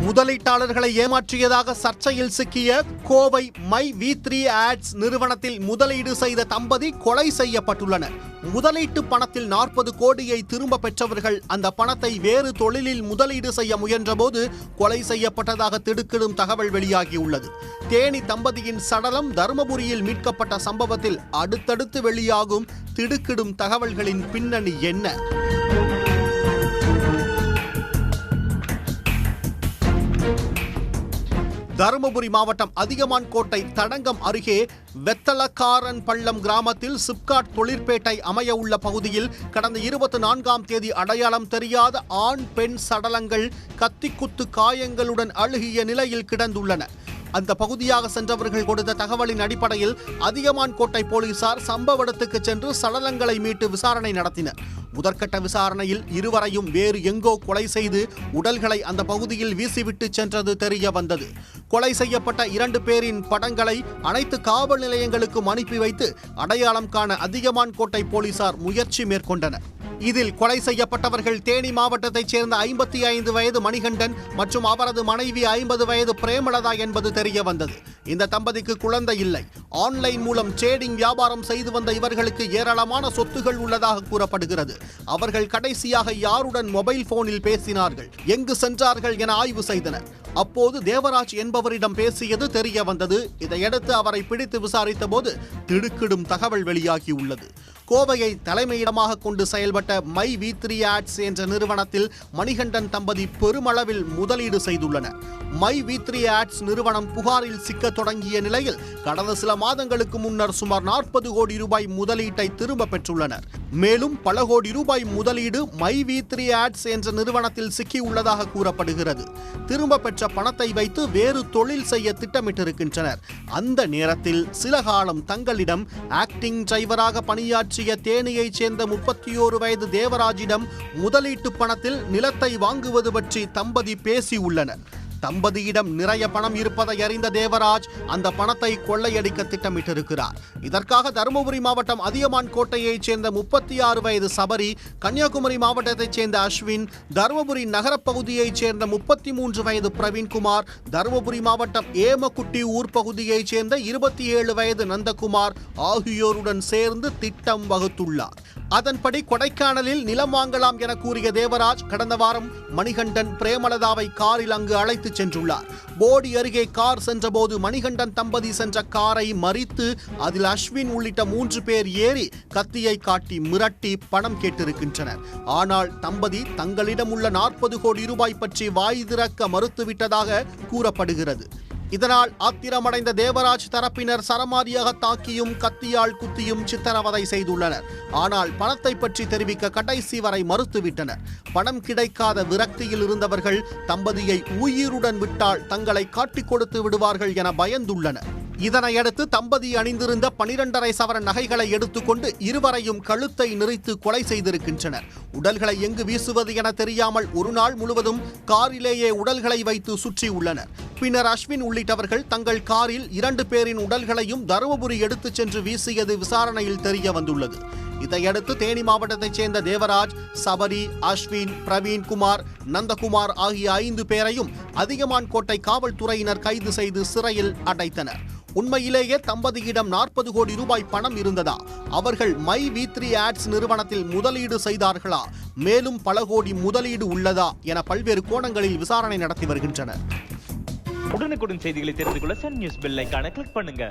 முதலீட்டாளர்களை ஏமாற்றியதாக சர்ச்சையில் சிக்கிய கோவை மை வி3 ஆட்ஸ் நிறுவனத்தில் முதலீடு செய்த தம்பதி கொலை செய்யப்பட்டுள்ளனர். முதலீட்டு பணத்தில் 40 கோடியை திரும்ப பெற்றவர்கள் அந்த பணத்தை வேறு தொழிலில் முதலீடு செய்ய முயன்றபோது கொலை செய்யப்பட்டதாக திடுக்கிடும் தகவல் வெளியாகியுள்ளது. தேனி தம்பதியின் சடலம் தருமபுரியில் மீட்கப்பட்ட சம்பவத்தில் அடுத்தடுத்து வெளியாகும் திடுக்கிடும் தகவல்களின் பின்னணி என்ன? தருமபுரி மாவட்டம் அதிகமான் கோட்டை தடங்கம் அருகே வெத்தலக்காரன் பள்ளம் கிராமத்தில் சிப்காட் தொழிற்பேட்டை அமைய உள்ள பகுதியில் கடந்த 24ஆம் தேதி அடையாளம் தெரியாத ஆண் பெண் சடலங்கள் கத்திக்குத்து காயங்களுடன் அழுகிய நிலையில் கிடந்துள்ளன. அந்த பகுதியாக சென்றவர்கள் கொடுத்த தகவலின் அடிப்படையில் அதிகமான் கோட்டை போலீசார் சம்பவ இடத்துக்கு சென்று சடலங்களை மீட்டு விசாரணை நடத்தினர். முதற்கட்ட விசாரணையில் இருவரையும் வேறு எங்கோ கொலை செய்து உடல்களை அந்த பகுதியில் வீசிவிட்டு சென்றது தெரிய வந்தது. கொலை செய்யப்பட்ட 2 பேரின் படங்களை அனைத்து காவல் நிலையங்களுக்கும் அனுப்பி வைத்து அடையாளம் காண அதிகமான் கோட்டை போலீசார் முயற்சி மேற்கொண்டனர். இதில் கொலை செய்யப்பட்டவர்கள் தேனி மாவட்டத்தைச் சேர்ந்த 55 வயது மணிகண்டன் மற்றும் அவரது மனைவி 50 வயது பிரேமலதா என்பது தெரிய வந்தது. இந்த தம்பதிக்கு குழந்தை இல்லை. ஆன்லைன் மூலம் ட்ரேடிங் வியாபாரம் செய்து வந்த இவர்களுக்கு ஏராளமான சொத்துகள் உள்ளதாக கூறப்படுகிறது. அவர்கள் கடைசியாக யாருடன் மொபைல் போனில் பேசினார்கள், எங்கு சென்றார்கள் என ஆய்வு செய்தனர். அப்போது தேவராஜ் என்பவரிடம் பேசியது தெரிய வந்தது. இதையடுத்து அவரை பிடித்து விசாரித்த போது திடுக்கிடும் தகவல் வெளியாகியுள்ளது. கோவையை தலைமையிடமாக கொண்டு செயல்பட்ட மை வி3 ஆட்ஸ் என்ற நிறுவனத்தில் மணிகண்டன் தம்பதி பெருமளவில் முதலீடு செய்துள்ளனர். மை வி3 ஆட்ஸ் நிறுவனம் புகாரில் சிக்க தொடங்கிய நிலையில் கடந்த சில மாதங்களுக்கு முன்னர் சுமார் 40 கோடி ரூபாய் முதலீட்டை திரும்ப பெற்றுள்ளனர். மேலும் பல கோடி ரூபாய் முதலீடு மை வி3 ஆட்ஸ் என்ற நிறுவனத்தில் சிக்கியுள்ளதாக கூறப்படுகிறது. திரும்ப பெற்ற பணத்தை வைத்து வேறு தொழில் செய்ய திட்டமிட்டிருக்கின்றனர். அந்த நேரத்தில் சில காலம் தங்களிடம் ஆக்டிங் டிரைவராக பணியாற்றிய தேனியைச் சேர்ந்த 31 வயது தேவராஜிடம் முதலீட்டு பணத்தில் நிலத்தை வாங்குவது பற்றி தம்பதி பேசியுள்ளனர். தம்பதியிடம் நிறைய பணம் இருப்பதை அறிந்த தேவராஜ் அந்த பணத்தை கொள்ளையடிக்க திட்டமிட்டிருக்கிறார். இதற்காக தருமபுரி மாவட்டம் அதியமான் கோட்டையைச் சேர்ந்த 36 வயது சபரி, கன்னியாகுமரி மாவட்டத்தைச் சேர்ந்த அஸ்வின், தருமபுரி நகரப்பகுதியைச் சேர்ந்த 33 வயது பிரவீன்குமார், தருமபுரி மாவட்டம் ஏமக்குட்டி ஊர் பகுதியைச் சேர்ந்த 27 வயது நந்தகுமார் ஆகியோருடன் சேர்ந்து திட்டம் வகுத்துள்ளார். அதன்படி கொடைக்கானலில் நிலம் வாங்கலாம் என கூறிய தேவராஜ் கடந்த வாரம் மணிகண்டன், பிரேமலதாவை காரில் அங்கு அழைத்து சென்றுள்ளார். போடி அருகே கார் சென்றபோது மணிகண்டன் தம்பதி சென்ற காரை மறித்து அதில் அஸ்வின் உள்ளிட்ட 3 பேர் ஏறி கத்தியை காட்டி மிரட்டி பணம் கேட்டிருக்கின்றனர். ஆனால் தம்பதி தங்களிடம் உள்ள 40 கோடி ரூபாய் பற்றி வாய் திறக்க மறுத்துவிட்டதாக கூறப்படுகிறது. இதனால் ஆத்திரமடைந்த தேவராஜ் தரப்பினர் சரமாரியாக தாக்கியும் கத்தியால் குத்தியும் சித்திரவதை செய்துள்ளனர். ஆனால் பணத்தை பற்றி தெரிவிக்க கடைசி வரை மறுத்துவிட்டனர். பணம் கிடைக்காத விரக்தியில் இருந்தவர்கள் தம்பதியை உயிருடன் விட்டால் தங்களை காட்டிக் கொடுத்து விடுவார்கள் என பயந்துள்ளனர். இதனையடுத்து தம்பதி அணிந்திருந்த 12.5 சவரன் நகைகளை எடுத்துக்கொண்டு இருவரையும் கழுத்தை நெரித்து கொலை செய்திருக்கின்றனர். உடல்களை எங்கு வீசுவது என தெரியாமல் ஒரு நாள் முழுவதும் காரிலேயே உடல்களை வைத்து சுற்றியுள்ளனர். பின்னர் அஸ்வின் உள்ளிட்டவர்கள் தங்கள் காரில் 2 பேரின் உடல்களையும் தருமபுரி எடுத்துச் சென்று வீசியது விசாரணையில் தெரிய வந்துள்ளது. இதையடுத்து தேனி மாவட்டத்தைச் சேர்ந்த தேவராஜ், சபரி, அஸ்வின், பிரவீன்குமார், நந்தகுமார் ஆகிய 5 பேரையும் அதிகமான் கோட்டை காவல்துறையினர் கைது செய்து சிறையில் அடைத்தனர். உண்மையிலேயே தம்பதியிடம் 40 கோடி ரூபாய் பணம் இருந்ததா? அவர்கள் மை வி3 ஆட்ஸ் நிறுவனத்தில் முதலீடு செய்தார்களா? மேலும் பல கோடி முதலீடு உள்ளதா என பல்வேறு கோணங்களில் விசாரணை நடத்தி வருகின்றனர். உடனுக்குடன் செய்திகளை தெரிந்து கொள்ள சன் நியூஸ் பெல் ஐகானை கிளிக் பண்ணுங்க.